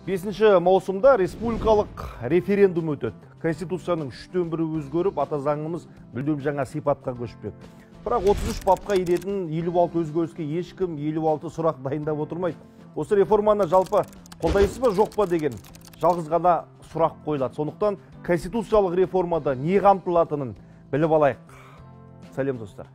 5 маусымда республикалық референдум өтеді. Конституцияның 3/1 өзгеріп, ата заңымыз мүлдем жаңа сипатқа көшпек. Бірақ 33 бапқа енетін 56 өзгеріске ешкім 56 сұрақ дайындап отырмайды. Осы реформаны жалпы қолдайсыз ба, жоқ па деген жалғыз ғана сұрақ қойылады. Сондықтан конституциялық реформада не қамтылатынын біліп алайық. Сәлем достар.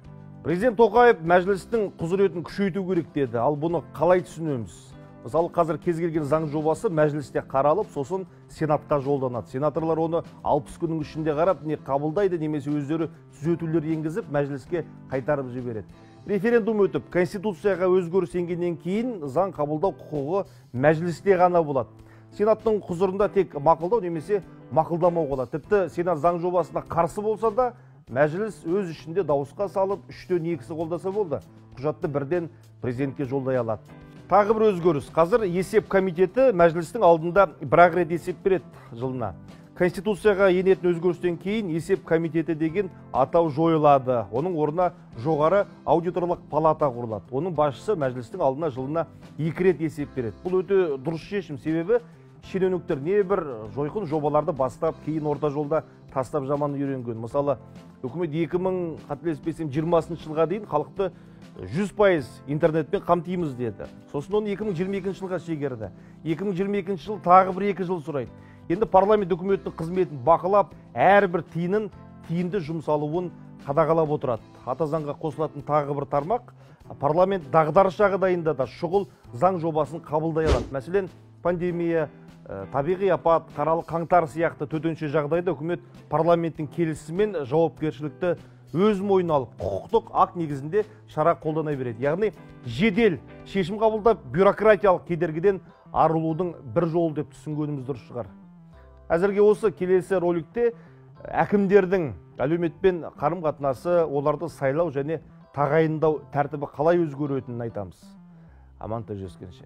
Президент Тоқаев мәжілістің құзыретін күшейту керек деді. Ал бұны қалай түсінеміз? Мысалы, қазір кез келген заң жобасы мәжілісте қаралып, сосын сенатқа жолданады. Сенаторлар оны 60 күннің ішінде қарап, не қабылдайды, немесе өздері түзетулер енгізіп, мәжіліске қайтарып жібереді. Референдум өтіп, конституцияға өзгеріс енгеннен кейін заң қабылдау құқығы мәжілісте ғана болады. Сенаттың құзырында тек мақұлдау немесе мақұлдамау болады. Тіпті сенат заң жобасына қарсы болса да, мәжіліс өз ішінде дауысқа салып, 3/2 қолдаса болды. Құжатты бірден президентке жолдай алады. Тағы бір өзгеріс. Қазір есеп комитеті мәжілістің алдында бір рет есеп береді жылына. Конституцияға енетін өзгерістен кейін есеп комитеті деген атау жойылады. Оның орнына жоғары аудиторлық палата құрылады. Оның басшысы мәжілістің алдына жылына 2 рет есеп береді. Бұл өте дұрыс шешім, себебі шенеуніктер небір жойқын жобаларды бастап, кейін орта жолда тастап жаман үйренген. Мысалы, үкімет 2020 жылға дейін халықты 100% интернетпен қамтимыз деді. Сосын оны 2022 жылға шегерді. 2022 жыл тағы бір 2 жыл сұрайды. Енді парламент үкіметтің қызметін бақылап, әрбір тиынын тиімді жұмсалуын қадағалап отырады. Ата заңға қосылатын тағы бір тармақ, парламент дағдарыс жағдайында да шұғыл заң жобасын қабылдай алады. Мәселен, пандемия, табиғи апат, қаралы қаңтар сияқты төтенше жағдайда үкімет парламенттің келісімімен жауапкершілікті өз мойнына алып, құқықтық акт негізінде шара қолдана береді. Яғни жедел шешім қабылдап, бюрократиялық кедергіден арылудың бір жолы деп түсінгеніміз дұрыс шығар. Әзірге осы, келесі роликте әкімдердің әлеуметпен қарым-қатынасы, оларды сайлау және тағайындау тәртібі қалай өзгеретінін айтамыз. Аман тіршілік.